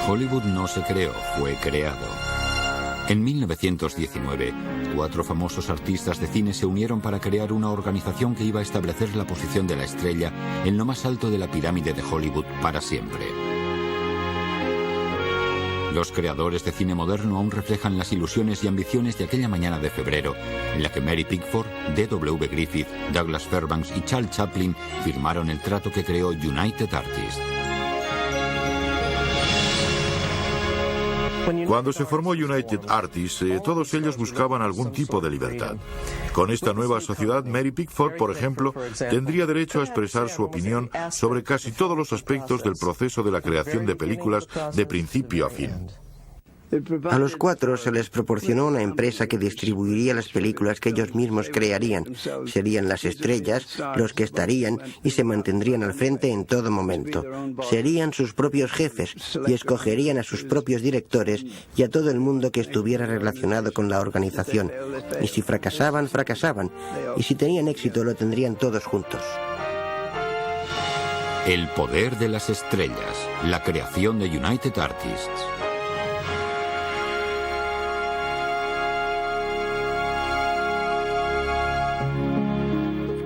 Hollywood no se creó, fue creado. En 1919, 4 famosos artistas de cine se unieron para crear una organización que iba a establecer la posición de la estrella en lo más alto de la pirámide de Hollywood para siempre. Los creadores de cine moderno aún reflejan las ilusiones y ambiciones de aquella mañana de febrero, en la que Mary Pickford, D.W. Griffith, Douglas Fairbanks y Charles Chaplin firmaron el trato que creó United Artists. Cuando se formó United Artists, todos ellos buscaban algún tipo de libertad. Con esta nueva sociedad, Mary Pickford, por ejemplo, tendría derecho a expresar su opinión sobre casi todos los aspectos del proceso de la creación de películas de principio a fin. A los 4 se les proporcionó una empresa que distribuiría las películas que ellos mismos crearían. Serían las estrellas los que estarían y se mantendrían al frente en todo momento. Serían sus propios jefes y escogerían a sus propios directores y a todo el mundo que estuviera relacionado con la organización. Y si fracasaban, fracasaban. Y si tenían éxito, lo tendrían todos juntos. El poder de las estrellas, la creación de United Artists.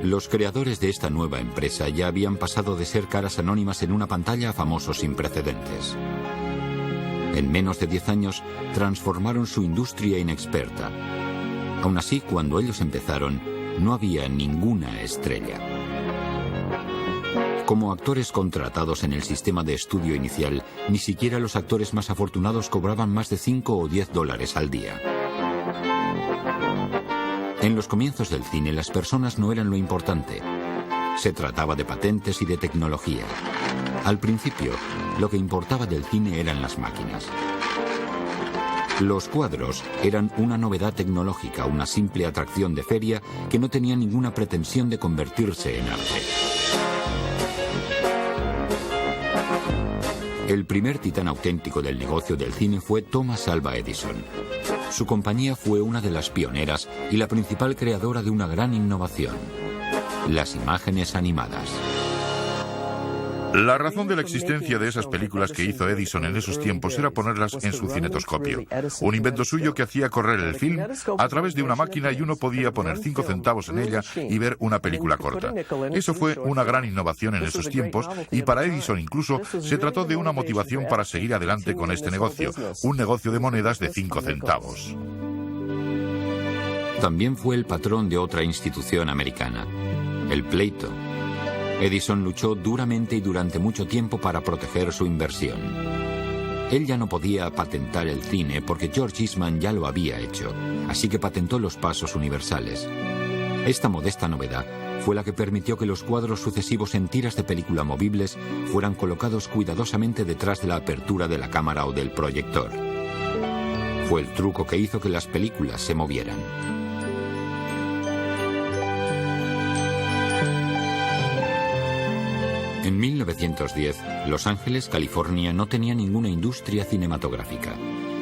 Los creadores de esta nueva empresa ya habían pasado de ser caras anónimas en una pantalla a famosos sin precedentes. En menos de 10 años transformaron su industria inexperta. Aún así, cuando ellos empezaron, no había ninguna estrella. Como actores contratados en el sistema de estudio inicial, ni siquiera los actores más afortunados cobraban más de $5 o $10 al día. En los comienzos del cine, las personas no eran lo importante. Se trataba de patentes y de tecnología. Al principio, lo que importaba del cine eran las máquinas. Los cuadros eran una novedad tecnológica, una simple atracción de feria que no tenía ninguna pretensión de convertirse en arte. El primer titán auténtico del negocio del cine fue Thomas Alva Edison. Su compañía fue una de las pioneras y la principal creadora de una gran innovación: las imágenes animadas. La razón de la existencia de esas películas que hizo Edison en esos tiempos era ponerlas en su cinetoscopio, un invento suyo que hacía correr el film a través de una máquina y uno podía poner 5 centavos en ella y ver una película corta. Eso fue una gran innovación en esos tiempos y para Edison incluso se trató de una motivación para seguir adelante con este negocio, un negocio de monedas de 5 centavos. También fue el patrón de otra institución americana, el pleito. Edison luchó duramente y durante mucho tiempo para proteger su inversión. Él ya no podía patentar el cine porque George Eastman ya lo había hecho, así que patentó los pasos universales. Esta modesta novedad fue la que permitió que los cuadros sucesivos en tiras de película movibles fueran colocados cuidadosamente detrás de la apertura de la cámara o del proyector. Fue el truco que hizo que las películas se movieran. En 1910, Los Ángeles, California, no tenía ninguna industria cinematográfica.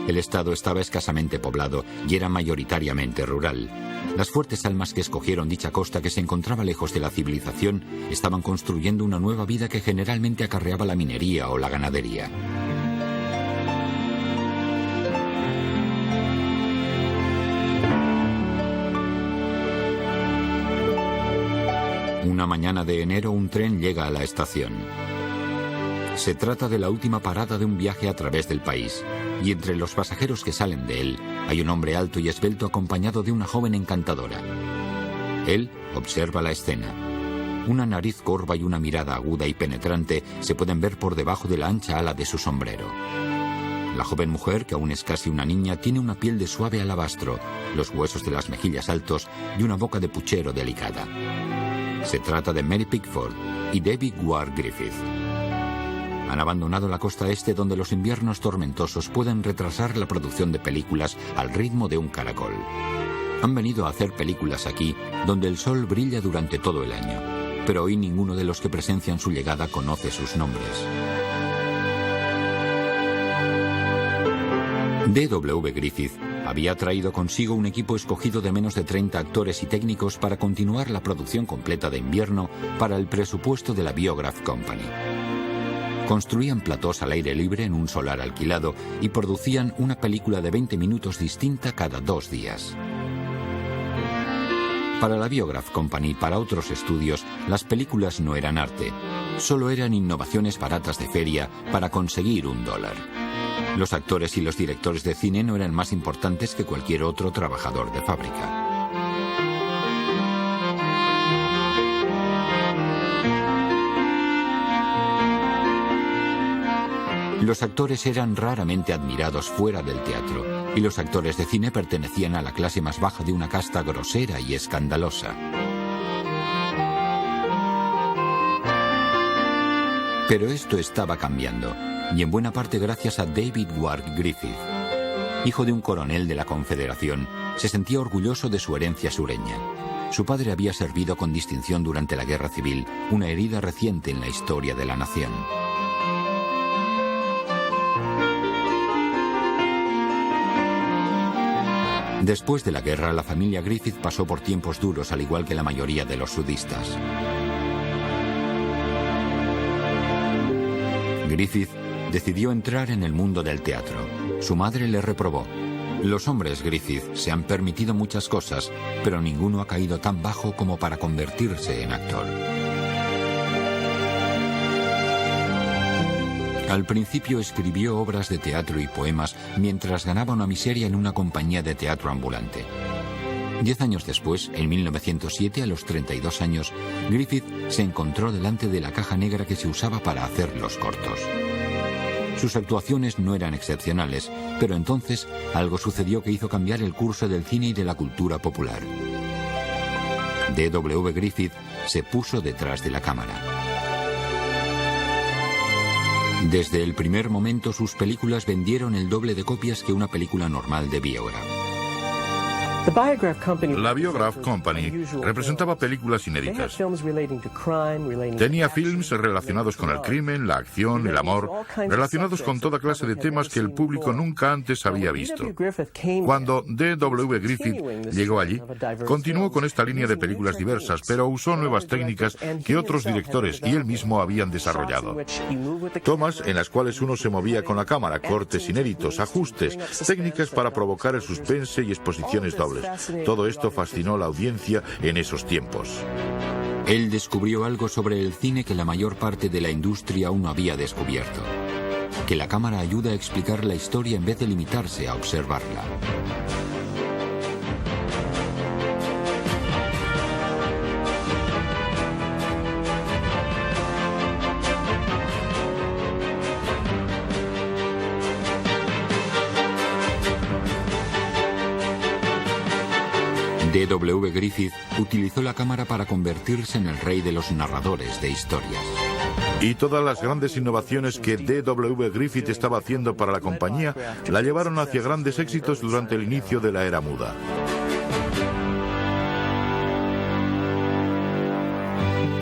El estado estaba escasamente poblado y era mayoritariamente rural. Las fuertes almas que escogieron dicha costa, que se encontraba lejos de la civilización, estaban construyendo una nueva vida que generalmente acarreaba la minería o la ganadería. Una mañana de enero, un tren llega a la estación. Se trata de la última parada de un viaje a través del país, y entre los pasajeros que salen de él hay un hombre alto y esbelto acompañado de una joven encantadora. Él observa la escena. Una nariz corva y una mirada aguda y penetrante se pueden ver por debajo de la ancha ala de su sombrero. La joven mujer, que aún es casi una niña, tiene una piel de suave alabastro, los huesos de las mejillas altos y una boca de puchero delicada. Se trata de Mary Pickford y David Ward Griffith. Han abandonado la costa este, donde los inviernos tormentosos pueden retrasar la producción de películas al ritmo de un caracol. Han venido a hacer películas aquí, donde el sol brilla durante todo el año, pero hoy ninguno de los que presencian su llegada conoce sus nombres. D.W. Griffith había traído consigo un equipo escogido de menos de 30 actores y técnicos para continuar la producción completa de invierno para el presupuesto de la Biograph Company. Construían platós al aire libre en un solar alquilado y producían una película de 20 minutos distinta cada 2 días. Para la Biograph Company y para otros estudios, las películas no eran arte, solo eran innovaciones baratas de feria para conseguir $1. Los actores y los directores de cine no eran más importantes que cualquier otro trabajador de fábrica. Los actores eran raramente admirados fuera del teatro, y los actores de cine pertenecían a la clase más baja de una casta grosera y escandalosa. Pero esto estaba cambiando, y en buena parte gracias a David Ward Griffith. Hijo de un coronel de la Confederación, se sentía orgulloso de su herencia sureña. Su padre había servido con distinción durante la Guerra Civil, una herida reciente en la historia de la nación. Después de la guerra, la familia Griffith pasó por tiempos duros, al igual que la mayoría de los sudistas. Griffith decidió entrar en el mundo del teatro. Su madre le reprobó. Los hombres Griffith se han permitido muchas cosas, pero ninguno ha caído tan bajo como para convertirse en actor. Al principio escribió obras de teatro y poemas mientras ganaba una miseria en una compañía de teatro ambulante. 10 años después, en 1907, a los 32 años, Griffith se encontró delante de la caja negra que se usaba para hacer los cortos. Sus actuaciones no eran excepcionales, pero entonces algo sucedió que hizo cambiar el curso del cine y de la cultura popular. D.W. Griffith se puso detrás de la cámara. Desde el primer momento sus películas vendieron el doble de copias que una película normal de Biograph. La Biograph Company representaba películas inéditas. Tenía films relacionados con el crimen, la acción, el amor, relacionados con toda clase de temas que el público nunca antes había visto. Cuando D.W. Griffith llegó allí, continuó con esta línea de películas diversas, pero usó nuevas técnicas que otros directores y él mismo habían desarrollado. Tomas en las cuales uno se movía con la cámara, cortes inéditos, ajustes, técnicas para provocar el suspense y exposiciones dobles. Todo esto fascinó a la audiencia en esos tiempos. Él descubrió algo sobre el cine que la mayor parte de la industria aún no había descubierto: que la cámara ayuda a explicar la historia en vez de limitarse a observarla. D.W. Griffith utilizó la cámara para convertirse en el rey de los narradores de historias. Y todas las grandes innovaciones que D.W. Griffith estaba haciendo para la compañía la llevaron hacia grandes éxitos durante el inicio de la era muda.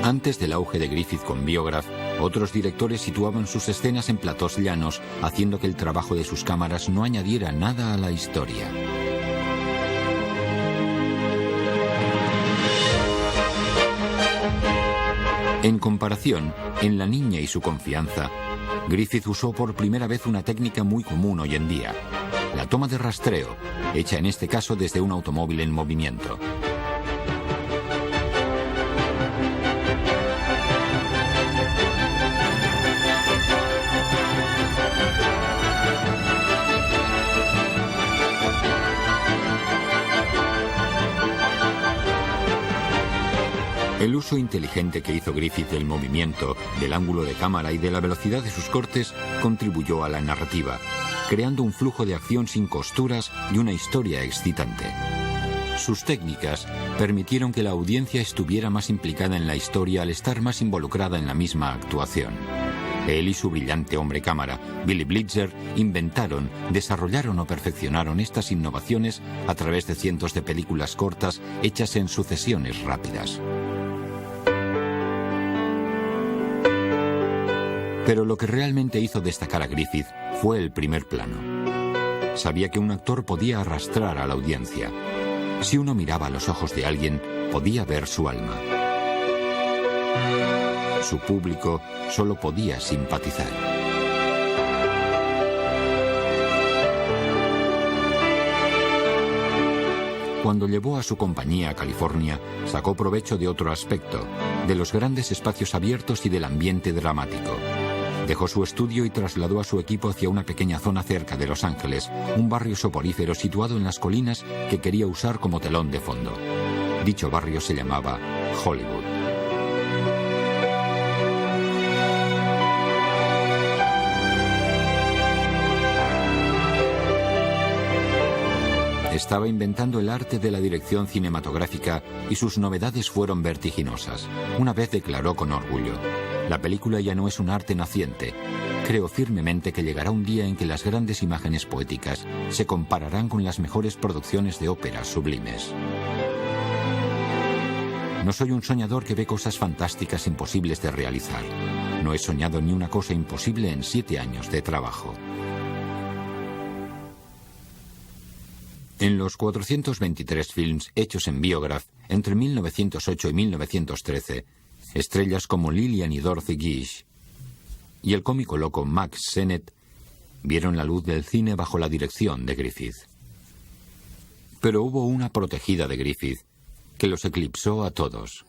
Antes del auge de Griffith con Biograph, otros directores situaban sus escenas en platós llanos, haciendo que el trabajo de sus cámaras no añadiera nada a la historia. En comparación, en La niña y su confianza, Griffith usó por primera vez una técnica muy común hoy en día: la toma de rastreo, hecha en este caso desde un automóvil en movimiento. El uso inteligente que hizo Griffith del movimiento, del ángulo de cámara y de la velocidad de sus cortes contribuyó a la narrativa, creando un flujo de acción sin costuras y una historia excitante. Sus técnicas permitieron que la audiencia estuviera más implicada en la historia al estar más involucrada en la misma actuación. Él y su brillante hombre cámara, Billy Blitzer, inventaron, desarrollaron o perfeccionaron estas innovaciones a través de cientos de películas cortas hechas en sucesiones rápidas. Pero lo que realmente hizo destacar a Griffith fue el primer plano. Sabía que un actor podía arrastrar a la audiencia. Si uno miraba a los ojos de alguien, podía ver su alma. Su público solo podía simpatizar. Cuando llevó a su compañía a California, sacó provecho de otro aspecto, de los grandes espacios abiertos y del ambiente dramático. Dejó su estudio y trasladó a su equipo hacia una pequeña zona cerca de Los Ángeles, un barrio soporífero situado en las colinas que quería usar como telón de fondo. Dicho barrio se llamaba Hollywood. Estaba inventando el arte de la dirección cinematográfica y sus novedades fueron vertiginosas. Una vez declaró con orgullo: la película ya no es un arte naciente. Creo firmemente que llegará un día en que las grandes imágenes poéticas se compararán con las mejores producciones de óperas sublimes. No soy un soñador que ve cosas fantásticas imposibles de realizar. No he soñado ni una cosa imposible en 7 años de trabajo. En los 423 films hechos en Biograph entre 1908 y 1913, estrellas como Lillian y Dorothy Gish y el cómico loco Max Sennett vieron la luz del cine bajo la dirección de Griffith. Pero hubo una protegida de Griffith que los eclipsó a todos.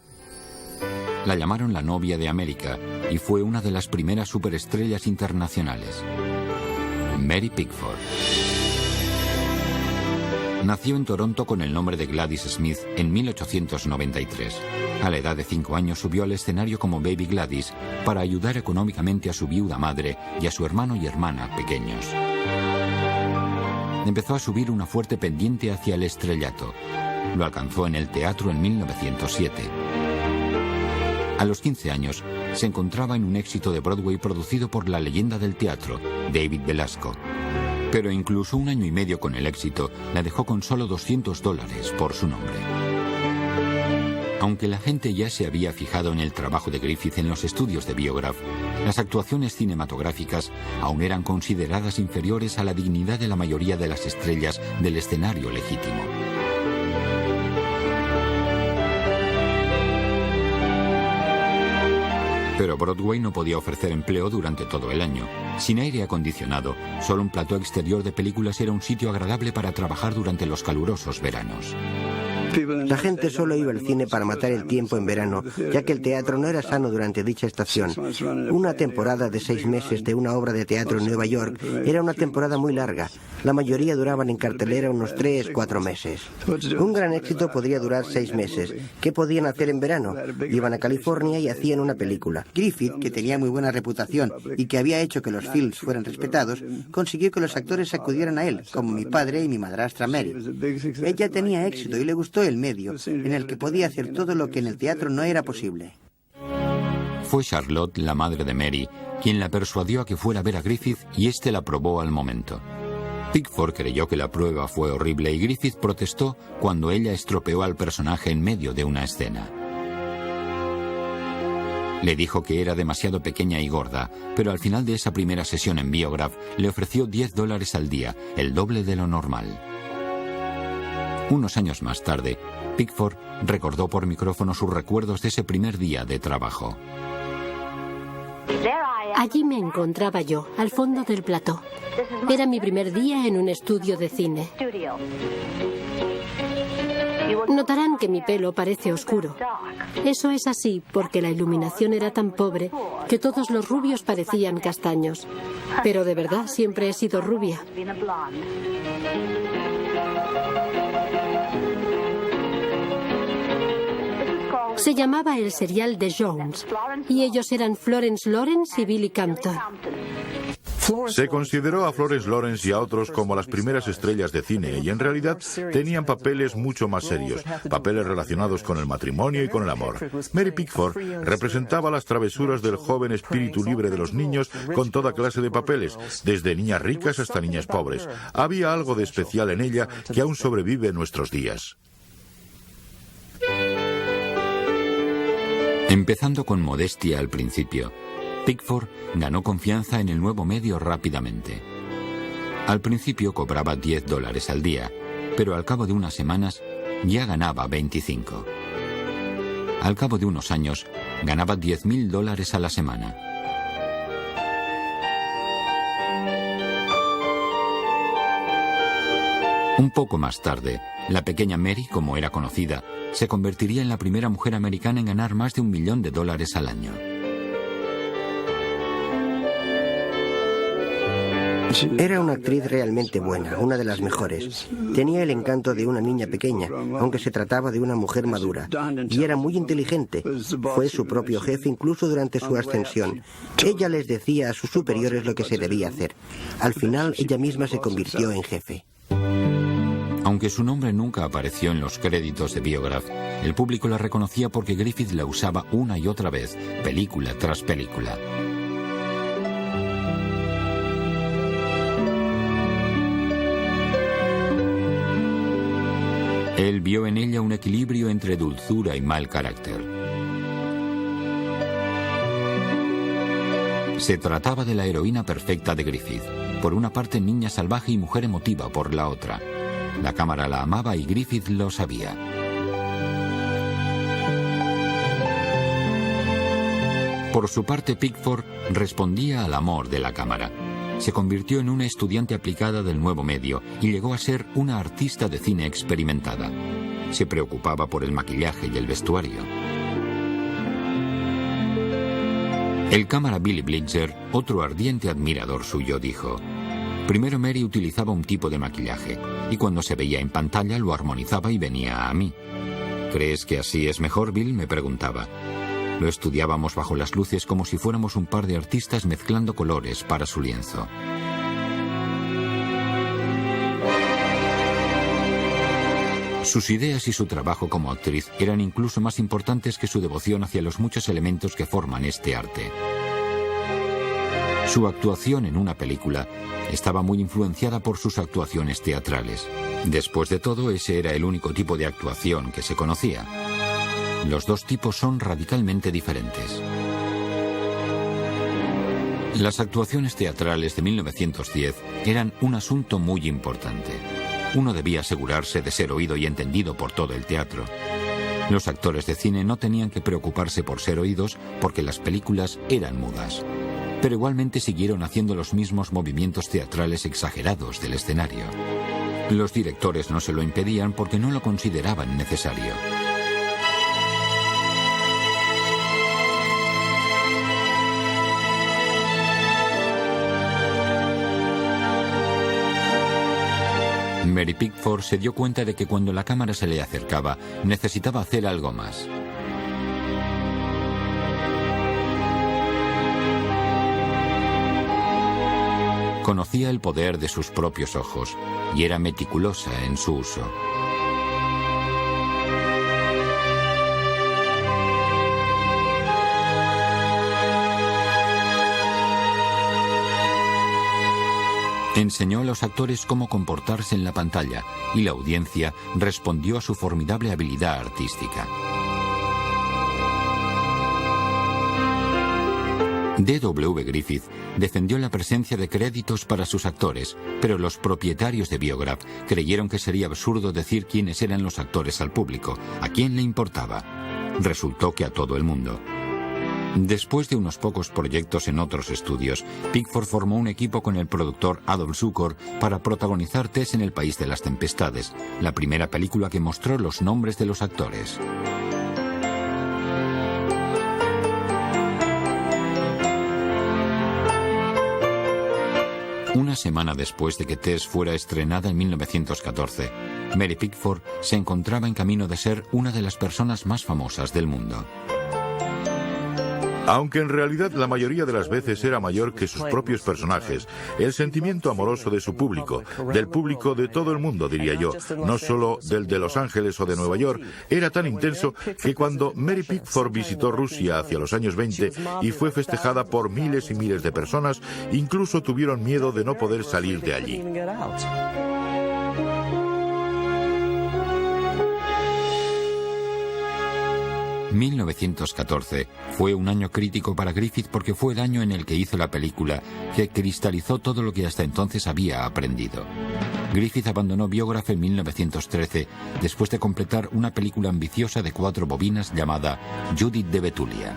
La llamaron la novia de América y fue una de las primeras superestrellas internacionales: Mary Pickford. Nació en Toronto con el nombre de Gladys Smith en 1893. A la edad de 5 años subió al escenario como Baby Gladys para ayudar económicamente a su viuda madre y a su hermano y hermana pequeños. Empezó a subir una fuerte pendiente hacia el estrellato. Lo alcanzó en el teatro en 1907. A los 15 años se encontraba en un éxito de Broadway producido por la leyenda del teatro, David Belasco. Pero incluso 1 año y medio con el éxito la dejó con solo $200 por su nombre. Aunque la gente ya se había fijado en el trabajo de Griffith en los estudios de Biograph, las actuaciones cinematográficas aún eran consideradas inferiores a la dignidad de la mayoría de las estrellas del escenario legítimo. Pero Broadway no podía ofrecer empleo durante todo el año. Sin aire acondicionado, solo un plató exterior de películas era un sitio agradable para trabajar durante los calurosos veranos. La gente solo iba al cine para matar el tiempo en verano, ya que el teatro no era sano durante dicha estación. Una temporada de 6 meses de una obra de teatro en Nueva York era una temporada muy larga. La mayoría duraban en cartelera unos 3-4 meses. Un gran éxito podría durar 6 meses. ¿Qué podían hacer en verano? Iban a California y hacían una película. Griffith, que tenía muy buena reputación y que había hecho que los films fueran respetados, consiguió que los actores acudieran a él, como mi padre y mi madrastra Mary. Ella tenía éxito y le gustó el medio, en el que podía hacer todo lo que en el teatro no era posible. Fue Charlotte, la madre de Mary, quien la persuadió a que fuera a ver a Griffith y éste la aprobó al momento. Pickford creyó que la prueba fue horrible y Griffith protestó cuando ella estropeó al personaje en medio de una escena. Le dijo que era demasiado pequeña y gorda, pero al final de esa primera sesión en Biograph le ofreció $10 al día, el doble de lo normal. Unos años más tarde, Pickford recordó por micrófono sus recuerdos de ese primer día de trabajo. Allí me encontraba yo, al fondo del plató. Era mi primer día en un estudio de cine. Notarán que mi pelo parece oscuro. Eso es así porque la iluminación era tan pobre que todos los rubios parecían castaños. Pero de verdad siempre he sido rubia. Se llamaba el serial The Jones y ellos eran Florence Lawrence y Billy Campton. Se consideró a Florence Lawrence y a otros como las primeras estrellas de cine y en realidad tenían papeles mucho más serios, papeles relacionados con el matrimonio y con el amor. Mary Pickford representaba las travesuras del joven espíritu libre de los niños con toda clase de papeles, desde niñas ricas hasta niñas pobres. Había algo de especial en ella que aún sobrevive en nuestros días. Empezando con modestia al principio, Pickford ganó confianza en el nuevo medio rápidamente. Al principio cobraba $10 al día, pero al cabo de unas semanas ya ganaba 25. Al cabo de unos años, Ganaba $10.000 a la semana. Un poco más tarde, la pequeña Mary, como era conocida, se convertiría en la primera mujer americana en ganar más de $1 millón al año. Era una actriz realmente buena, una de las mejores. Tenía el encanto de una niña pequeña, aunque se trataba de una mujer madura. Y era muy inteligente. Fue su propio jefe incluso durante su ascensión. Ella les decía a sus superiores lo que se debía hacer. Al final, ella misma se convirtió en jefe. Aunque su nombre nunca apareció en los créditos de Biograph, el público la reconocía porque Griffith la usaba una y otra vez, película tras película. Él vio en ella un equilibrio entre dulzura y mal carácter. Se trataba de la heroína perfecta de Griffith. Por una parte, niña salvaje y mujer emotiva por la otra. La cámara la amaba y Griffith lo sabía. Por su parte, Pickford respondía al amor de la cámara. Se convirtió en una estudiante aplicada del nuevo medio y llegó a ser una artista de cine experimentada. Se preocupaba por el maquillaje y el vestuario. El cámara Billy Blitzer, otro ardiente admirador suyo, dijo: primero Mary utilizaba un tipo de maquillaje y cuando se veía en pantalla lo armonizaba y venía a mí. ¿Crees que así es mejor, Bill?, me preguntaba. Lo estudiábamos bajo las luces como si fuéramos un par de artistas mezclando colores para su lienzo. Sus ideas y su trabajo como actriz eran incluso más importantes que su devoción hacia los muchos elementos que forman este arte. Su actuación en una película estaba muy influenciada por sus actuaciones teatrales. Después de todo, ese era el único tipo de actuación que se conocía. Los dos tipos son radicalmente diferentes. Las actuaciones teatrales de 1910 eran un asunto muy importante. Uno debía asegurarse de ser oído y entendido por todo el teatro. Los actores de cine no tenían que preocuparse por ser oídos porque las películas eran mudas. Pero igualmente siguieron haciendo los mismos movimientos teatrales exagerados del escenario. Los directores no se lo impedían porque no lo consideraban necesario. Mary Pickford se dio cuenta de que cuando la cámara se le acercaba, necesitaba hacer algo más. Conocía el poder de sus propios ojos y era meticulosa en su uso. Enseñó a los actores cómo comportarse en la pantalla y la audiencia respondió a su formidable habilidad artística. D.W. Griffith defendió la presencia de créditos para sus actores, pero los propietarios de Biograph creyeron que sería absurdo decir quiénes eran los actores al público. ¿A quién le importaba? Resultó que a todo el mundo. Después de unos pocos proyectos en otros estudios, Pickford formó un equipo con el productor Adolph Zukor para protagonizar Tess en el País de las Tempestades, la primera película que mostró los nombres de los actores. Una semana después de que Tess fuera estrenada en 1914, Mary Pickford se encontraba en camino de ser una de las personas más famosas del mundo. Aunque en realidad la mayoría de las veces era mayor que sus propios personajes, el sentimiento amoroso de su público, del público de todo el mundo, diría yo, no solo del de Los Ángeles o de Nueva York, era tan intenso que cuando Mary Pickford visitó Rusia hacia los años 20 y fue festejada por miles y miles de personas, incluso tuvieron miedo de no poder salir de allí. 1914 fue un año crítico para Griffith porque fue el año en el que hizo la película que cristalizó todo lo que hasta entonces había aprendido. Griffith abandonó Biograph en 1913 después de completar una película ambiciosa de 4 bobinas llamada Judith de Betulia.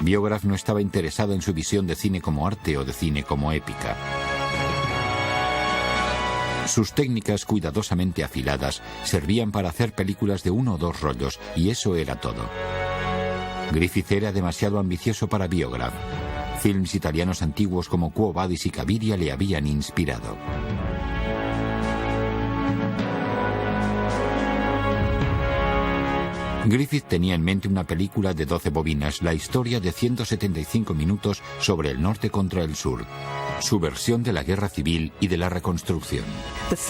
Biograph no estaba interesado en su visión de cine como arte o de cine como épica. Sus técnicas cuidadosamente afiladas servían para hacer películas de 1 o 2 rollos, y eso era todo. Griffith era demasiado ambicioso para Biograph. Films italianos antiguos como Quo Vadis y Cabiria le habían inspirado. Griffith tenía en mente una película de 12 bobinas, la historia de 175 minutos sobre el norte contra el sur, su versión de la guerra civil y de la reconstrucción.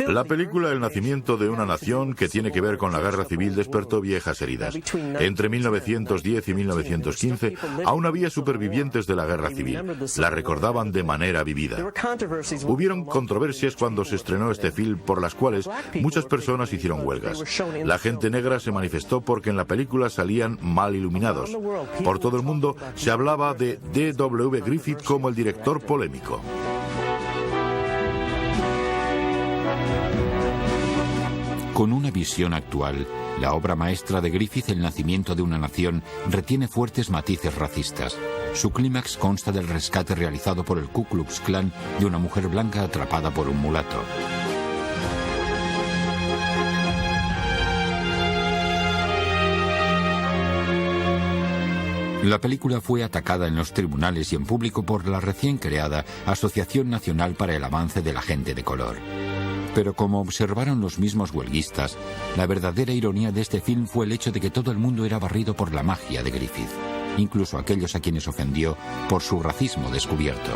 La película El nacimiento de una nación, que tiene que ver con la guerra civil, despertó viejas heridas. Entre 1910 y 1915 aún había supervivientes de la guerra civil. La recordaban de manera vivida. Hubieron controversias cuando se estrenó este film por las cuales muchas personas hicieron huelgas. La gente negra se manifestó porque en la película salían mal iluminados. Por todo el mundo se hablaba de D.W. Griffith como el director polémico. Con una visión actual, la obra maestra de Griffith, El nacimiento de una nación, retiene fuertes matices racistas. Su clímax consta del rescate realizado por el Ku Klux Klan de una mujer blanca atrapada por un mulato. La película fue atacada en los tribunales y en público por la recién creada Asociación Nacional para el Avance de la Gente de Color. Pero como observaron los mismos huelguistas, la verdadera ironía de este film fue el hecho de que todo el mundo era barrido por la magia de Griffith, incluso aquellos a quienes ofendió por su racismo descubierto.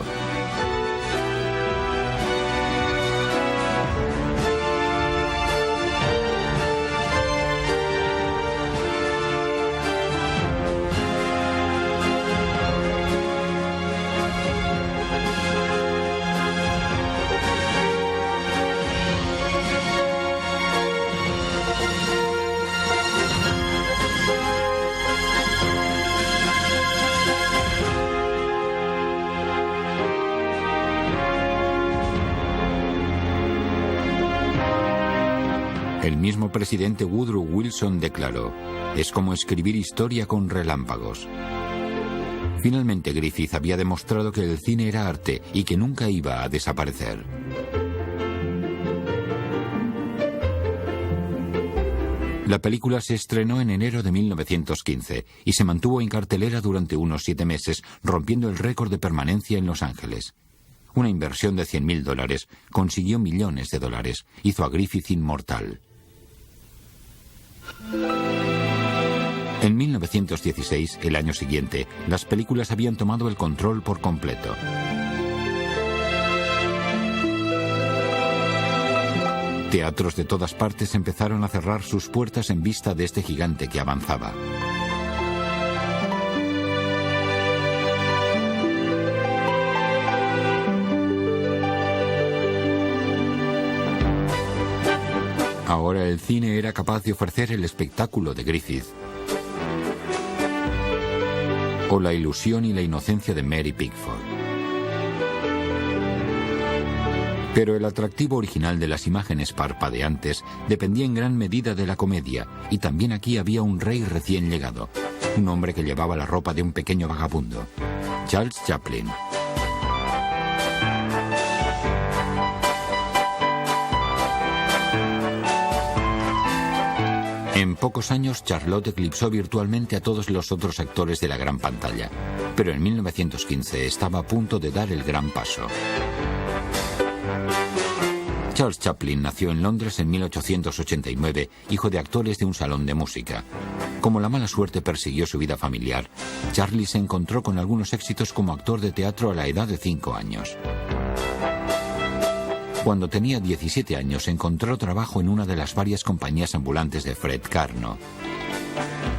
El mismo presidente Woodrow Wilson declaró: "Es como escribir historia con relámpagos". Finalmente, Griffith había demostrado que el cine era arte y que nunca iba a desaparecer. La película se estrenó en enero de 1915 y se mantuvo en cartelera durante unos 7 meses, rompiendo el récord de permanencia en Los Ángeles. Una inversión de $100.000 consiguió millones de dólares, hizo a Griffith inmortal. En 1916, el año siguiente, las películas habían tomado el control por completo. Teatros de todas partes empezaron a cerrar sus puertas en vista de este gigante que avanzaba. Ahora el cine era capaz de ofrecer el espectáculo de Griffith o la ilusión y la inocencia de Mary Pickford. Pero el atractivo original de las imágenes parpadeantes dependía en gran medida de la comedia, y también aquí había un rey recién llegado, un hombre que llevaba la ropa de un pequeño vagabundo, Charles Chaplin. En pocos años, Charlotte eclipsó virtualmente a todos los otros actores de la gran pantalla, pero en 1915 estaba a punto de dar el gran paso. Charles Chaplin nació en Londres en 1889, hijo de actores de un salón de música. Como la mala suerte persiguió su vida familiar, Charlie se encontró con algunos éxitos como actor de teatro a la edad de 5 años. Cuando tenía 17 años encontró trabajo en una de las varias compañías ambulantes de Fred Karno.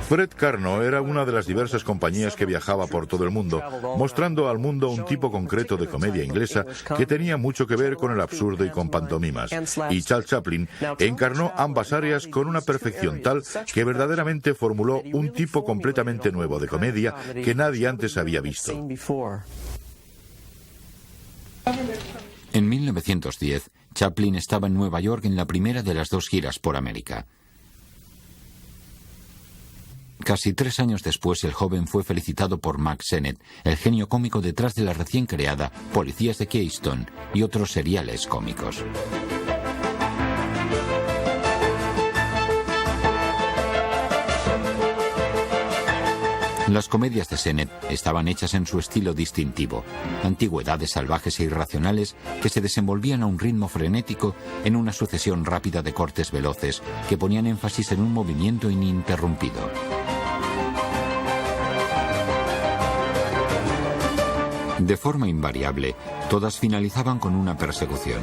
Fred Karno era una de las diversas compañías que viajaba por todo el mundo, mostrando al mundo un tipo concreto de comedia inglesa que tenía mucho que ver con el absurdo y con pantomimas. Y Charles Chaplin encarnó ambas áreas con una perfección tal que verdaderamente formuló un tipo completamente nuevo de comedia que nadie antes había visto. En 1910, Chaplin estaba en Nueva York en la primera de las 2 giras por América. Casi 3 años después, el joven fue felicitado por Mack Sennett, el genio cómico detrás de la recién creada Policías de Keystone y otros seriales cómicos. Las comedias de Sennett estaban hechas en su estilo distintivo, antigüedades salvajes e irracionales que se desenvolvían a un ritmo frenético en una sucesión rápida de cortes veloces que ponían énfasis en un movimiento ininterrumpido. De forma invariable, todas finalizaban con una persecución.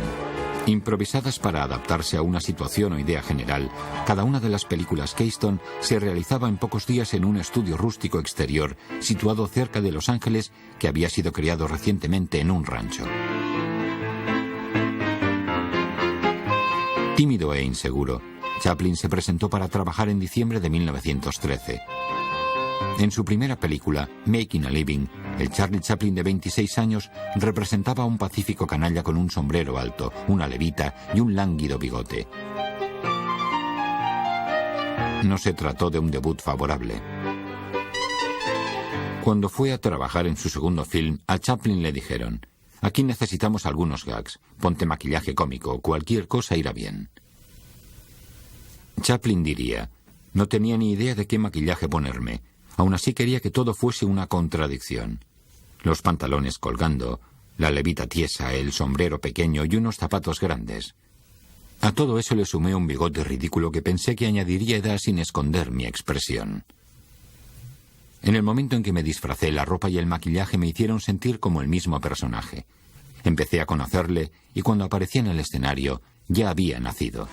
Improvisadas para adaptarse a una situación o idea general, cada una de las películas Keystone se realizaba en pocos días en un estudio rústico exterior situado cerca de Los Ángeles que había sido creado recientemente en un rancho. Tímido e inseguro, Chaplin se presentó para trabajar en diciembre de 1913. En su primera película, Making a Living, el Charlie Chaplin de 26 años representaba a un pacífico canalla con un sombrero alto, una levita y un lánguido bigote. No se trató de un debut favorable. Cuando fue a trabajar en su segundo film, a Chaplin le dijeron: «Aquí necesitamos algunos gags, ponte maquillaje cómico, cualquier cosa irá bien». Chaplin diría: «No tenía ni idea de qué maquillaje ponerme. Aún así quería que todo fuese una contradicción. Los pantalones colgando, la levita tiesa, el sombrero pequeño y unos zapatos grandes. A todo eso le sumé un bigote ridículo que pensé que añadiría edad sin esconder mi expresión. En el momento en que me disfracé, la ropa y el maquillaje me hicieron sentir como el mismo personaje. Empecé a conocerle y cuando aparecía en el escenario ya había nacido».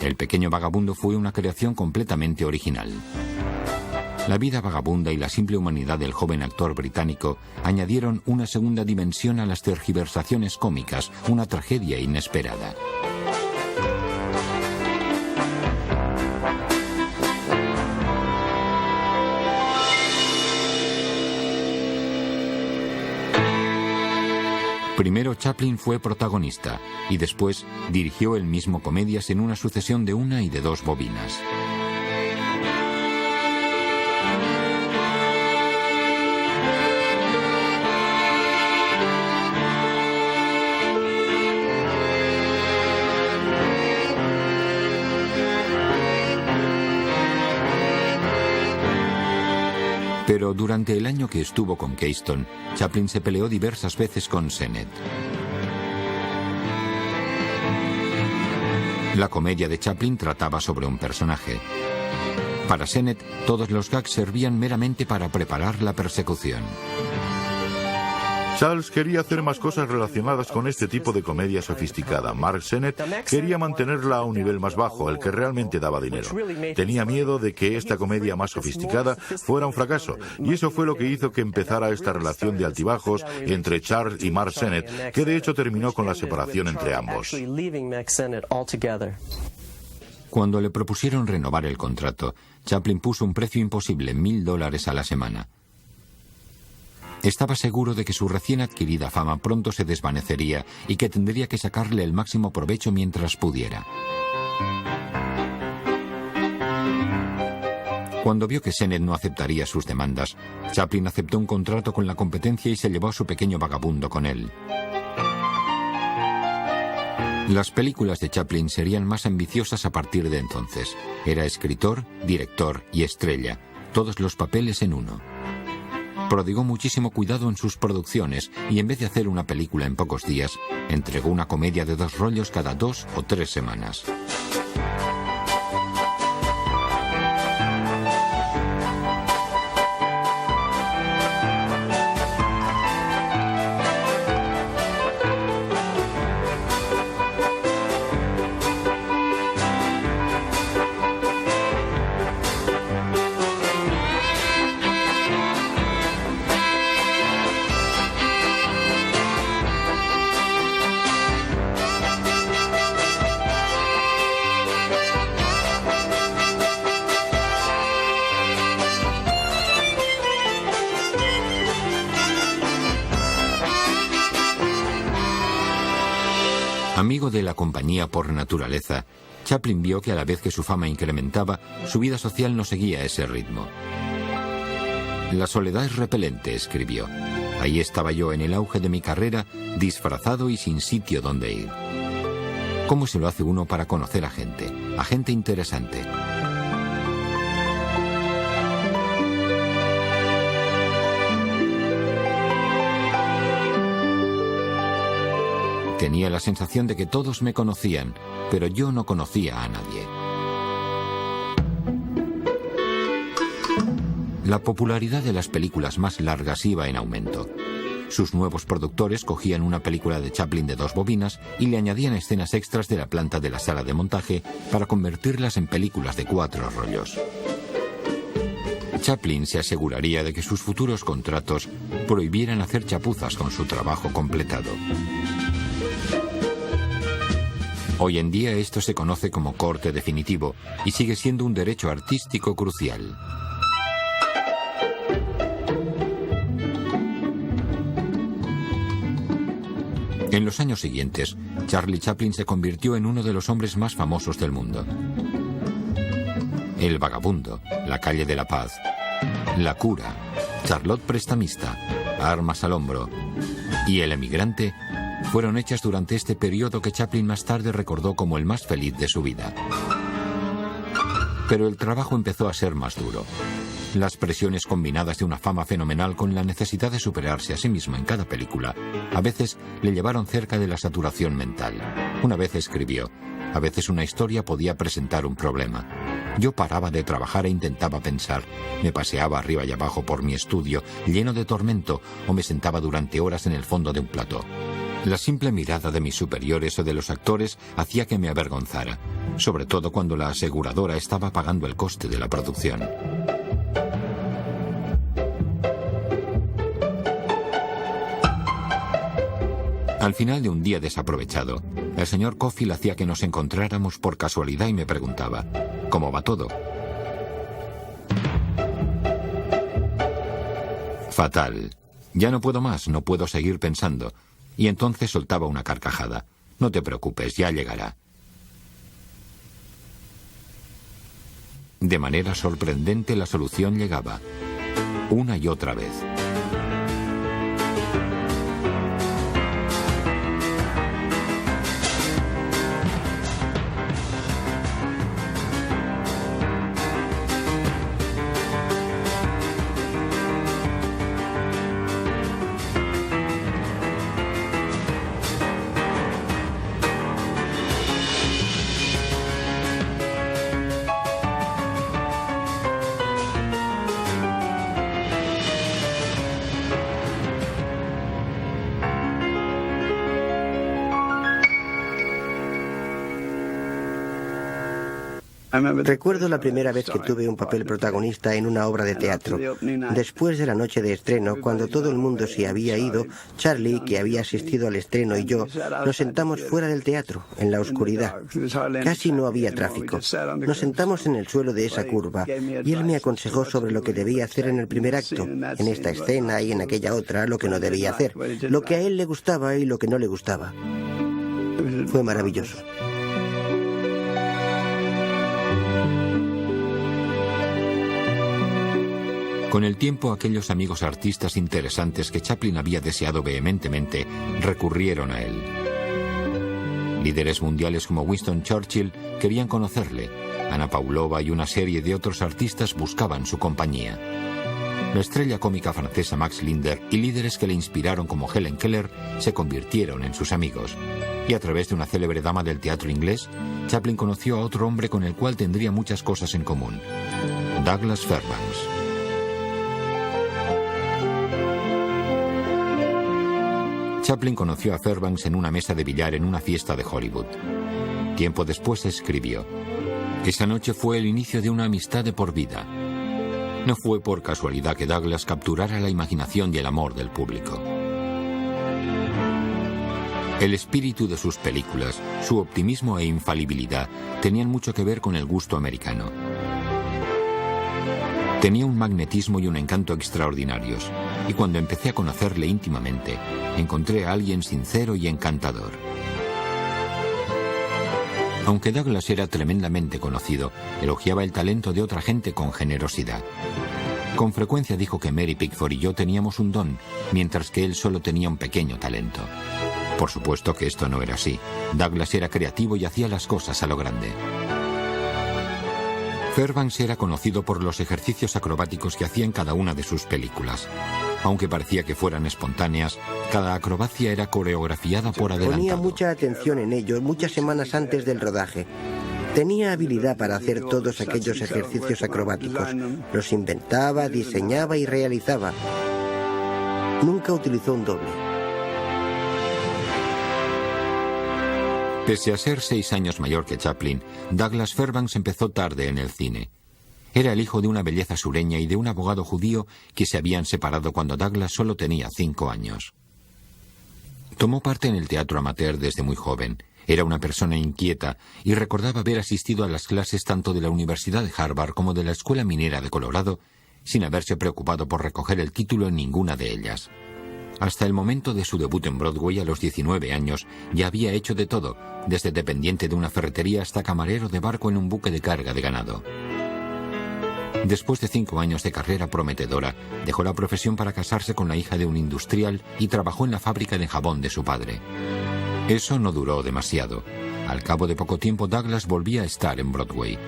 El pequeño vagabundo fue una creación completamente original. La vida vagabunda y la simple humanidad del joven actor británico añadieron una segunda dimensión a las tergiversaciones cómicas, una tragedia inesperada. Primero Chaplin fue protagonista y después dirigió él mismo comedias en una sucesión de 1 y de 2 bobinas. Pero durante el año que estuvo con Keystone, Chaplin se peleó diversas veces con Sennett. La comedia de Chaplin trataba sobre un personaje. Para Sennett, todos los gags servían meramente para preparar la persecución. Charles quería hacer más cosas relacionadas con este tipo de comedia sofisticada. Mark Sennett quería mantenerla a un nivel más bajo, el que realmente daba dinero. Tenía miedo de que esta comedia más sofisticada fuera un fracaso, y eso fue lo que hizo que empezara esta relación de altibajos entre Charles y Mark Sennett, que de hecho terminó con la separación entre ambos. Cuando le propusieron renovar el contrato, Chaplin puso un precio imposible, $1000 a la semana. Estaba seguro de que su recién adquirida fama pronto se desvanecería y que tendría que sacarle el máximo provecho mientras pudiera. Cuando vio que Sennett no aceptaría sus demandas, Chaplin aceptó un contrato con la competencia y se llevó a su pequeño vagabundo con él. Las películas de Chaplin serían más ambiciosas a partir de entonces. Era escritor, director y estrella, todos los papeles en uno. Prodigó muchísimo cuidado en sus producciones y en vez de hacer una película en pocos días, entregó una comedia de 2 rollos cada 2 o 3 semanas. Amigo de la compañía por naturaleza, Chaplin vio que a la vez que su fama incrementaba, su vida social no seguía ese ritmo. La soledad es repelente, escribió. Ahí estaba yo en el auge de mi carrera, disfrazado y sin sitio donde ir. ¿Cómo se lo hace uno para conocer a gente interesante? Tenía la sensación de que todos me conocían, pero yo no conocía a nadie. La popularidad de las películas más largas iba en aumento. Sus nuevos productores cogían una película de Chaplin de 2 bobinas y le añadían escenas extras de la planta de la sala de montaje para convertirlas en películas de 4 rollos. Chaplin se aseguraría de que sus futuros contratos prohibieran hacer chapuzas con su trabajo completado. Hoy en día esto se conoce como corte definitivo y sigue siendo un derecho artístico crucial. En los años siguientes, Charlie Chaplin se convirtió en uno de los hombres más famosos del mundo. El vagabundo, La calle de la paz, La cura, Charlotte prestamista, Armas al hombro y El emigrante fueron hechas durante este periodo que Chaplin más tarde recordó como el más feliz de su vida. Pero el trabajo empezó a ser más duro. Las presiones combinadas de una fama fenomenal con la necesidad de superarse a sí mismo en cada película, a veces le llevaron cerca de la saturación mental. Una vez escribió: a veces una historia podía presentar un problema. Yo paraba de trabajar e intentaba pensar. Me paseaba arriba y abajo por mi estudio, lleno de tormento, o me sentaba durante horas en el fondo de un plató. La simple mirada de mis superiores o de los actores hacía que me avergonzara, sobre todo cuando la aseguradora estaba pagando el coste de la producción. Al final de un día desaprovechado, el señor Cofield hacía que nos encontráramos por casualidad y me preguntaba: ¿cómo va todo? Fatal. Ya no puedo más, no puedo seguir pensando. Y entonces soltaba una carcajada. No te preocupes, ya llegará. De manera sorprendente la solución llegaba, una y otra vez. Recuerdo la primera vez que tuve un papel protagonista en una obra de teatro. Después de la noche de estreno, cuando todo el mundo se había ido, Charlie, que había asistido al estreno, y yo nos sentamos fuera del teatro, en la oscuridad. Casi no había tráfico. Nos sentamos en el suelo de esa curva y él me aconsejó sobre lo que debía hacer en el primer acto, en esta escena y en aquella otra, lo que no debía hacer, lo que a él le gustaba y lo que no le gustaba. Fue maravilloso. Con el tiempo, aquellos amigos artistas interesantes que Chaplin había deseado vehementemente recurrieron a él. Líderes mundiales como Winston Churchill querían conocerle. Anna Pavlova y una serie de otros artistas buscaban su compañía. La estrella cómica francesa Max Linder y líderes que le inspiraron como Helen Keller se convirtieron en sus amigos. Y a través de una célebre dama del teatro inglés, Chaplin conoció a otro hombre con el cual tendría muchas cosas en común: Douglas Fairbanks. Chaplin conoció a Fairbanks en una mesa de billar en una fiesta de Hollywood. Tiempo después escribió: esa noche fue el inicio de una amistad de por vida. No fue por casualidad que Douglas capturara la imaginación y el amor del público. El espíritu de sus películas, su optimismo e infalibilidad tenían mucho que ver con el gusto americano. Tenía un magnetismo y un encanto extraordinarios, y cuando empecé a conocerle íntimamente, encontré a alguien sincero y encantador. Aunque Douglas era tremendamente conocido, elogiaba el talento de otra gente con generosidad. Con frecuencia dijo que Mary Pickford y yo teníamos un don, mientras que él solo tenía un pequeño talento. Por supuesto que esto no era así. Douglas era creativo y hacía las cosas a lo grande. Fairbanks era conocido por los ejercicios acrobáticos que hacía en cada una de sus películas. Aunque parecía que fueran espontáneas, cada acrobacia era coreografiada por adelantado. Ponía mucha atención en ello muchas semanas antes del rodaje. Tenía habilidad para hacer todos aquellos ejercicios acrobáticos. Los inventaba, diseñaba y realizaba. Nunca utilizó un doble. Pese a ser 6 años mayor que Chaplin, Douglas Fairbanks empezó tarde en el cine. Era el hijo de una belleza sureña y de un abogado judío que se habían separado cuando Douglas solo tenía 5 años. Tomó parte en el teatro amateur desde muy joven. Era una persona inquieta y recordaba haber asistido a las clases tanto de la Universidad de Harvard como de la Escuela Minera de Colorado, sin haberse preocupado por recoger el título en ninguna de ellas. Hasta el momento de su debut en Broadway a los 19 años, ya había hecho de todo, desde dependiente de una ferretería hasta camarero de barco en un buque de carga de ganado. Después de 5 años de carrera prometedora, dejó la profesión para casarse con la hija de un industrial y trabajó en la fábrica de jabón de su padre. Eso no duró demasiado. Al cabo de poco tiempo, Douglas volvía a estar en Broadway.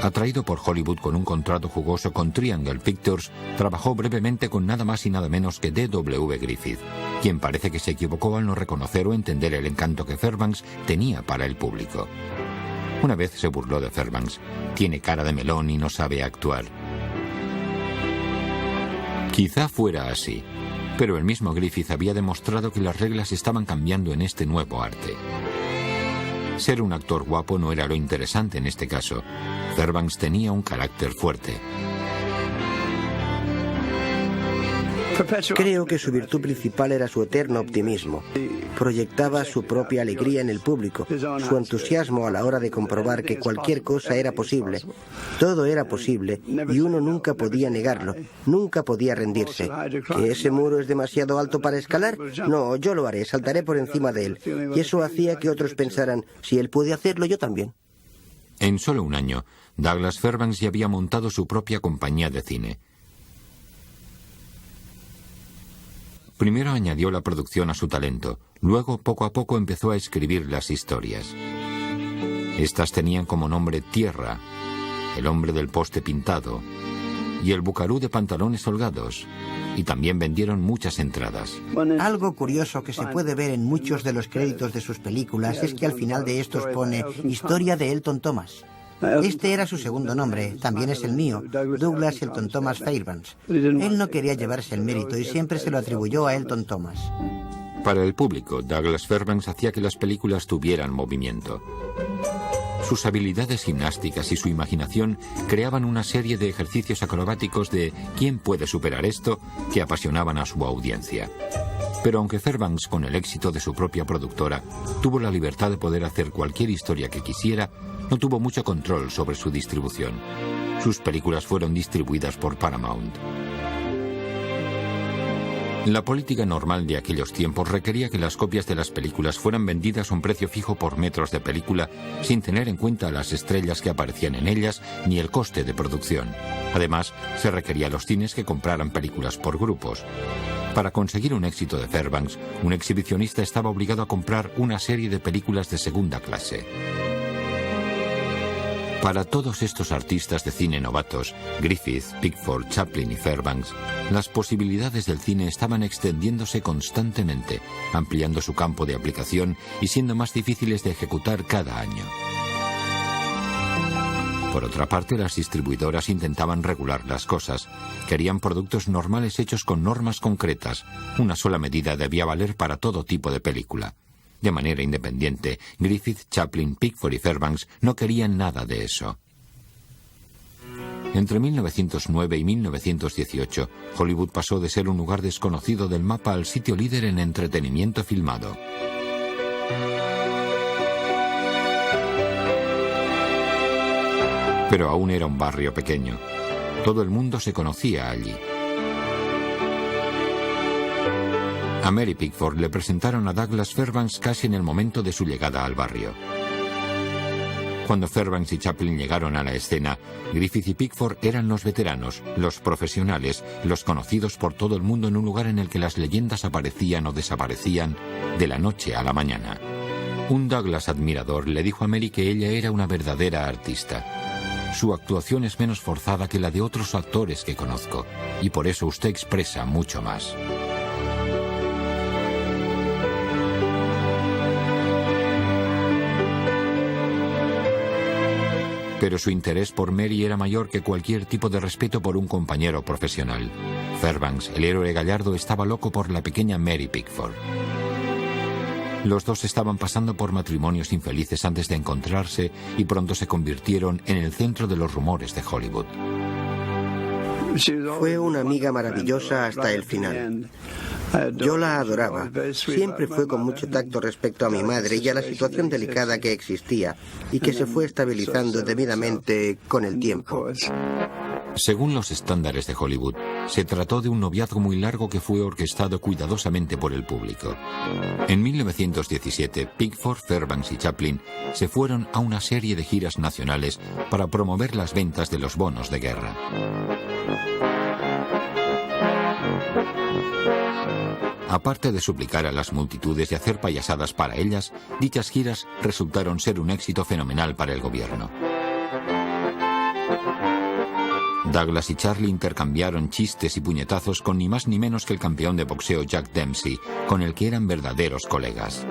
Atraído por Hollywood con un contrato jugoso con Triangle Pictures, trabajó brevemente con nada más y nada menos que D.W. Griffith, quien parece que se equivocó al no reconocer o entender el encanto que Fairbanks tenía para el público. Una vez se burló de Fairbanks. Tiene cara de melón y no sabe actuar. Quizá fuera así, pero el mismo Griffith había demostrado que las reglas estaban cambiando en este nuevo arte. Ser un actor guapo no era lo interesante en este caso. Fairbanks tenía un carácter fuerte. Creo que su virtud principal era su eterno optimismo. Proyectaba su propia alegría en el público, su entusiasmo a la hora de comprobar que cualquier cosa era posible. Todo era posible y uno nunca podía negarlo, nunca podía rendirse. ¿Que ese muro es demasiado alto para escalar? No, yo lo haré, saltaré por encima de él. Y eso hacía que otros pensaran, si él puede hacerlo, yo también. En solo un año, Douglas Fairbanks ya había montado su propia compañía de cine. Primero añadió la producción a su talento, luego poco a poco empezó a escribir las historias. Estas tenían como nombre Tierra, El hombre del poste pintado y El bucarú de pantalones holgados, y también vendieron muchas entradas. Algo curioso que se puede ver en muchos de los créditos de sus películas es que al final de estos pone Historia de Elton Thomas. Este era su segundo nombre, también es el mío, Douglas Elton Thomas Fairbanks. Él no quería llevarse el mérito y siempre se lo atribuyó a Elton Thomas. Para el público, Douglas Fairbanks hacía que las películas tuvieran movimiento. Sus habilidades gimnásticas y su imaginación creaban una serie de ejercicios acrobáticos de ¿quién puede superar esto?, que apasionaban a su audiencia. Pero aunque Fairbanks, con el éxito de su propia productora, tuvo la libertad de poder hacer cualquier historia que quisiera, no tuvo mucho control sobre su distribución. Sus películas fueron distribuidas por Paramount. La política normal de aquellos tiempos requería que las copias de las películas fueran vendidas a un precio fijo por metros de película, sin tener en cuenta las estrellas que aparecían en ellas ni el coste de producción. Además, se requería a los cines que compraran películas por grupos. Para conseguir un éxito de Fairbanks, un exhibicionista estaba obligado a comprar una serie de películas de segunda clase. Para todos estos artistas de cine novatos, Griffith, Pickford, Chaplin y Fairbanks, las posibilidades del cine estaban extendiéndose constantemente, ampliando su campo de aplicación y siendo más difíciles de ejecutar cada año. Por otra parte, las distribuidoras intentaban regular las cosas. Querían productos normales hechos con normas concretas. Una sola medida debía valer para todo tipo de película. De manera independiente, Griffith, Chaplin, Pickford y Fairbanks no querían nada de eso. Entre 1909 y 1918, Hollywood pasó de ser un lugar desconocido del mapa al sitio líder en entretenimiento filmado. Pero aún era un barrio pequeño. Todo el mundo se conocía allí. A Mary Pickford le presentaron a Douglas Fairbanks casi en el momento de su llegada al barrio. Cuando Fairbanks y Chaplin llegaron a la escena, Griffith y Pickford eran los veteranos, los profesionales, los conocidos por todo el mundo en un lugar en el que las leyendas aparecían o desaparecían de la noche a la mañana. Un Douglas admirador le dijo a Mary que ella era una verdadera artista. Su actuación es menos forzada que la de otros actores que conozco, y por eso usted expresa mucho más. Pero su interés por Mary era mayor que cualquier tipo de respeto por un compañero profesional. Fairbanks, el héroe gallardo, estaba loco por la pequeña Mary Pickford. Los dos estaban pasando por matrimonios infelices antes de encontrarse y pronto se convirtieron en el centro de los rumores de Hollywood. Fue una amiga maravillosa hasta el final. Yo la adoraba. Siempre fue con mucho tacto respecto a mi madre y a la situación delicada que existía y que se fue estabilizando debidamente con el tiempo. Según los estándares de Hollywood, se trató de un noviazgo muy largo que fue orquestado cuidadosamente por el público. En 1917, Pickford, Fairbanks y Chaplin se fueron a una serie de giras nacionales para promover las ventas de los bonos de guerra. Aparte de suplicar a las multitudes y hacer payasadas para ellas, dichas giras resultaron ser un éxito fenomenal para el gobierno. Douglas y Charlie intercambiaron chistes y puñetazos con ni más ni menos que el campeón de boxeo Jack Dempsey, con el que eran verdaderos colegas.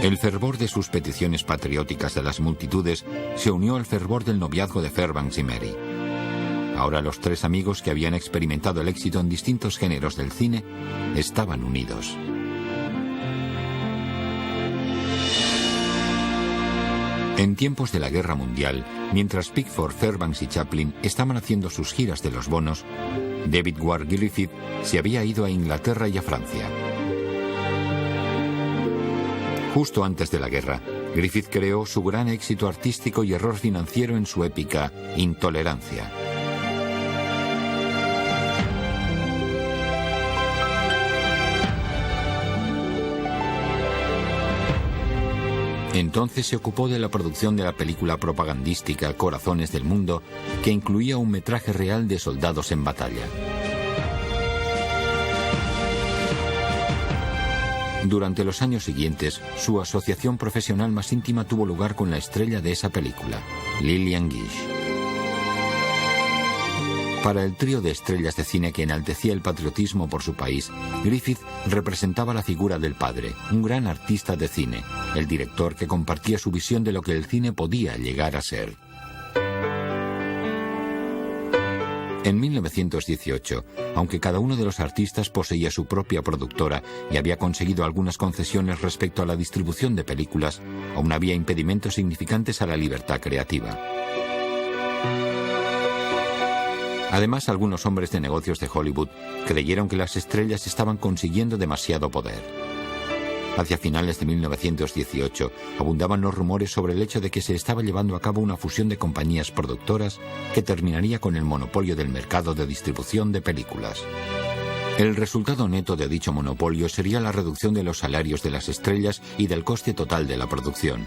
El fervor de sus peticiones patrióticas de las multitudes se unió al fervor del noviazgo de Fairbanks y Mary. Ahora los tres amigos que habían experimentado el éxito en distintos géneros del cine estaban unidos. En tiempos de la Guerra Mundial, mientras Pickford, Fairbanks y Chaplin estaban haciendo sus giras de los bonos, David Ward Griffith se había ido a Inglaterra y a Francia. Justo antes de la guerra, Griffith creó su gran éxito artístico y error financiero en su épica Intolerancia. Entonces se ocupó de la producción de la película propagandística Corazones del Mundo, que incluía un metraje real de soldados en batalla. Durante los años siguientes, su asociación profesional más íntima tuvo lugar con la estrella de esa película, Lillian Gish. Para el trío de estrellas de cine que enaltecía el patriotismo por su país, Griffith representaba la figura del padre, un gran artista de cine, el director que compartía su visión de lo que el cine podía llegar a ser. En 1918, aunque cada uno de los artistas poseía su propia productora y había conseguido algunas concesiones respecto a la distribución de películas, aún había impedimentos significantes a la libertad creativa. Además, algunos hombres de negocios de Hollywood creyeron que las estrellas estaban consiguiendo demasiado poder. Hacia finales de 1918, abundaban los rumores sobre el hecho de que se estaba llevando a cabo una fusión de compañías productoras que terminaría con el monopolio del mercado de distribución de películas. El resultado neto de dicho monopolio sería la reducción de los salarios de las estrellas y del coste total de la producción.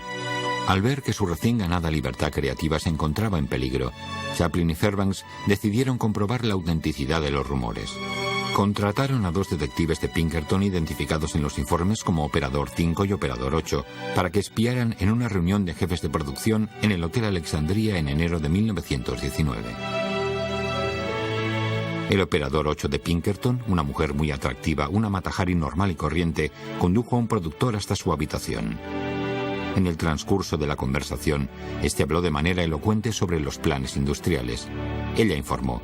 Al ver que su recién ganada libertad creativa se encontraba en peligro, Chaplin y Fairbanks decidieron comprobar la autenticidad de los rumores. Contrataron a dos detectives de Pinkerton identificados en los informes como Operador 5 y Operador 8 para que espiaran en una reunión de jefes de producción en el Hotel Alexandria en enero de 1919. El Operador 8 de Pinkerton, una mujer muy atractiva, una Mata-Hari normal y corriente, condujo a un productor hasta su habitación. En el transcurso de la conversación, este habló de manera elocuente sobre los planes industriales. Ella informó: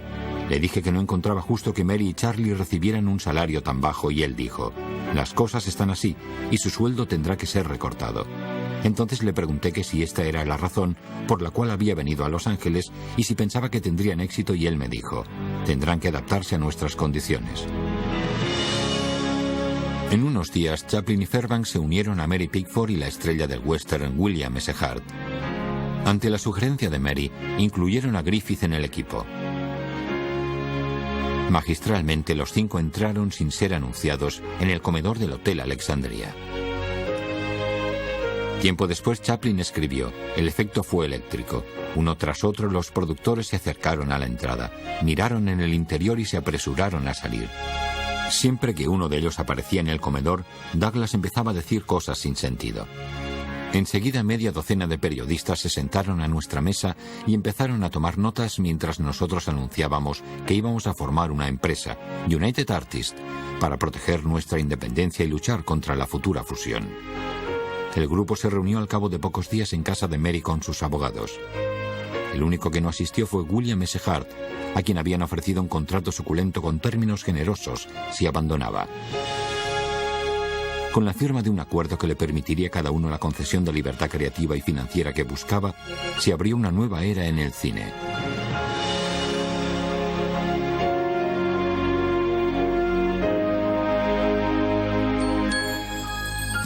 le dije que no encontraba justo que Mary y Charlie recibieran un salario tan bajo y él dijo: las cosas están así y su sueldo tendrá que ser recortado. Entonces le pregunté que si esta era la razón por la cual había venido a Los Ángeles y si pensaba que tendrían éxito y él me dijo: Tendrán que adaptarse a nuestras condiciones. En unos días, Chaplin y Fairbanks se unieron a Mary Pickford y la estrella del western William S. Hart. Ante la sugerencia de Mary, incluyeron a Griffith en el equipo. Magistralmente, los 5 entraron sin ser anunciados en el comedor del Hotel Alexandria. Tiempo después, Chaplin escribió: el efecto fue eléctrico. Uno tras otro, los productores se acercaron a la entrada, miraron en el interior y se apresuraron a salir. Siempre que uno de ellos aparecía en el comedor, Douglas empezaba a decir cosas sin sentido. Enseguida, media docena de periodistas se sentaron a nuestra mesa y empezaron a tomar notas mientras nosotros anunciábamos que íbamos a formar una empresa, United Artists, para proteger nuestra independencia y luchar contra la futura fusión. El grupo se reunió al cabo de pocos días en casa de Mary con sus abogados. El único que no asistió fue William S. Hart, a quien habían ofrecido un contrato suculento con términos generosos si abandonaba. Con la firma de un acuerdo que le permitiría a cada uno la concesión de libertad creativa y financiera que buscaba, se abrió una nueva era en el cine.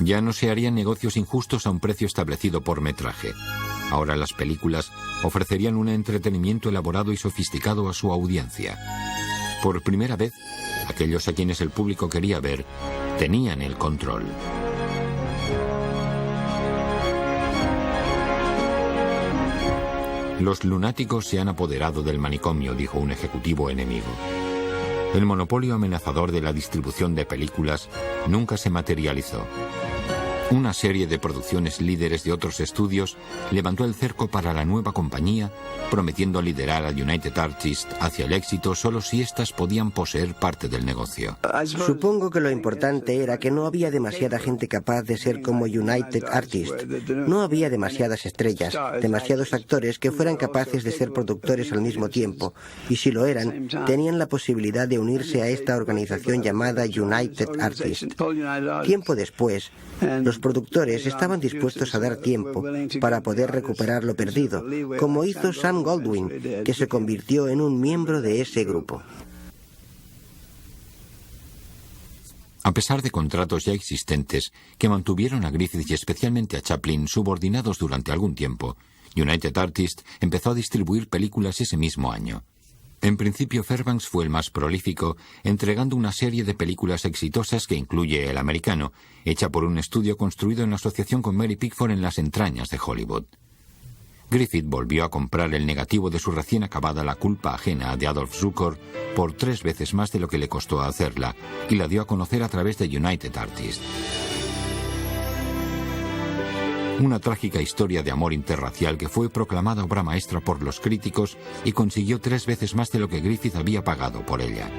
Ya no se harían negocios injustos a un precio establecido por metraje. Ahora las películas ofrecerían un entretenimiento elaborado y sofisticado a su audiencia. Por primera vez, aquellos a quienes el público quería ver tenían el control. Los lunáticos se han apoderado del manicomio, dijo un ejecutivo enemigo. El monopolio amenazador de la distribución de películas nunca se materializó. Una serie de producciones líderes de otros estudios levantó el cerco para la nueva compañía, prometiendo liderar a United Artists hacia el éxito solo si éstas podían poseer parte del negocio. Supongo que lo importante era que no había demasiada gente capaz de ser como United Artists. No había demasiadas estrellas, demasiados actores que fueran capaces de ser productores al mismo tiempo, y si lo eran, tenían la posibilidad de unirse a esta organización llamada United Artists. Tiempo después, los productores estaban dispuestos a dar tiempo para poder recuperar lo perdido, como hizo Sam Goldwyn, que se convirtió en un miembro de ese grupo. A pesar de contratos ya existentes que mantuvieron a Griffith y especialmente a Chaplin subordinados durante algún tiempo, United Artists empezó a distribuir películas ese mismo año. En principio, Fairbanks fue el más prolífico, entregando una serie de películas exitosas que incluye El Americano, hecha por un estudio construido en asociación con Mary Pickford en las entrañas de Hollywood. Griffith volvió a comprar el negativo de su recién acabada La culpa ajena de Adolf Zukor por 3 veces más de lo que le costó hacerla, y la dio a conocer a través de United Artists. Una trágica historia de amor interracial que fue proclamada obra maestra por los críticos y consiguió 3 veces más de lo que Griffith había pagado por ella.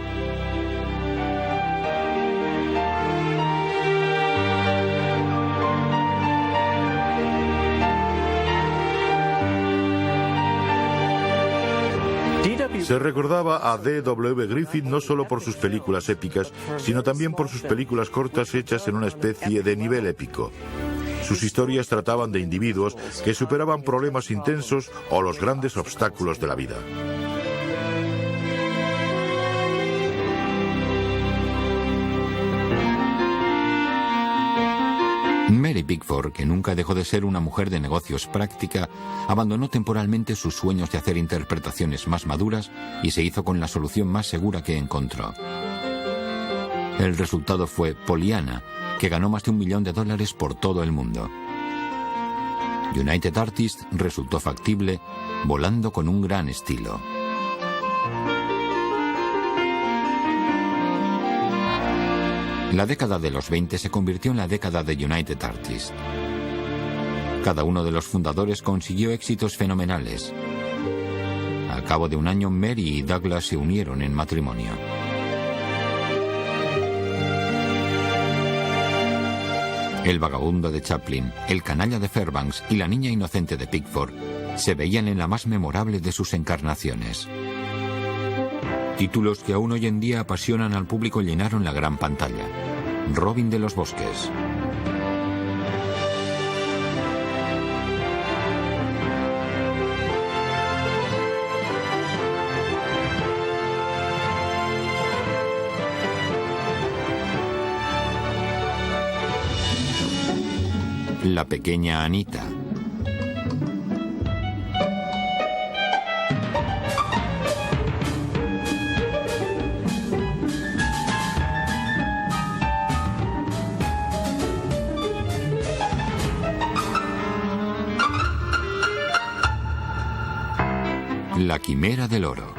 Se recordaba a D.W. Griffith no solo por sus películas épicas, sino también por sus películas cortas hechas en una especie de nivel épico. Sus historias trataban de individuos que superaban problemas intensos o los grandes obstáculos de la vida. Mary Pickford, que nunca dejó de ser una mujer de negocios práctica, abandonó temporalmente sus sueños de hacer interpretaciones más maduras y se hizo con la solución más segura que encontró. El resultado fue Pollyanna, que ganó más de $1 millón por todo el mundo. United Artists resultó factible, volando con un gran estilo. La década de los 20 se convirtió en la década de United Artists. Cada uno de los fundadores consiguió éxitos fenomenales. Al cabo de un año, Mary y Douglas se unieron en matrimonio. El vagabundo de Chaplin, el canalla de Fairbanks y la niña inocente de Pickford se veían en la más memorable de sus encarnaciones. Títulos que aún hoy en día apasionan al público llenaron la gran pantalla. Robin de los Bosques, La pequeña Anita. La quimera del oro.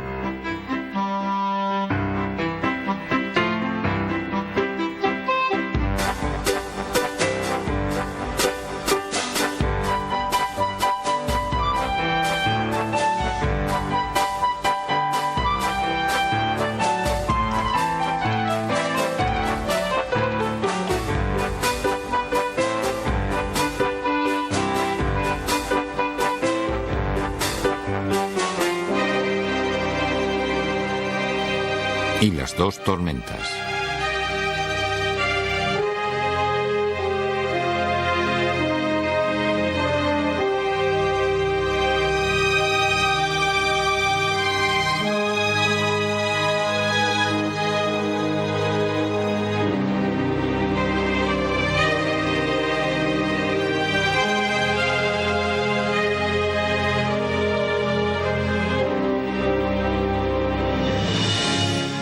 Y las dos tormentas.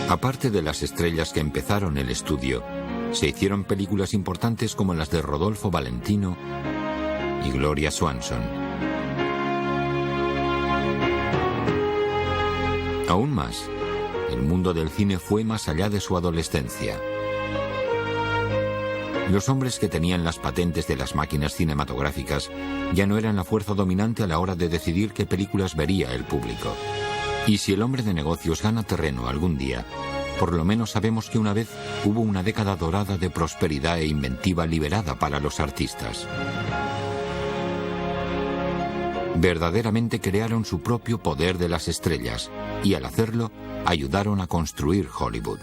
Aparte de las estrellas que empezaron el estudio, se hicieron películas importantes como las de Rodolfo Valentino y Gloria Swanson. Aún más, el mundo del cine fue más allá de su adolescencia. Los hombres que tenían las patentes de las máquinas cinematográficas ya no eran la fuerza dominante a la hora de decidir qué películas vería el público. Y si el hombre de negocios gana terreno algún día, por lo menos sabemos que una vez hubo una década dorada de prosperidad e inventiva liberada para los artistas. Verdaderamente crearon su propio poder de las estrellas y al hacerlo ayudaron a construir Hollywood.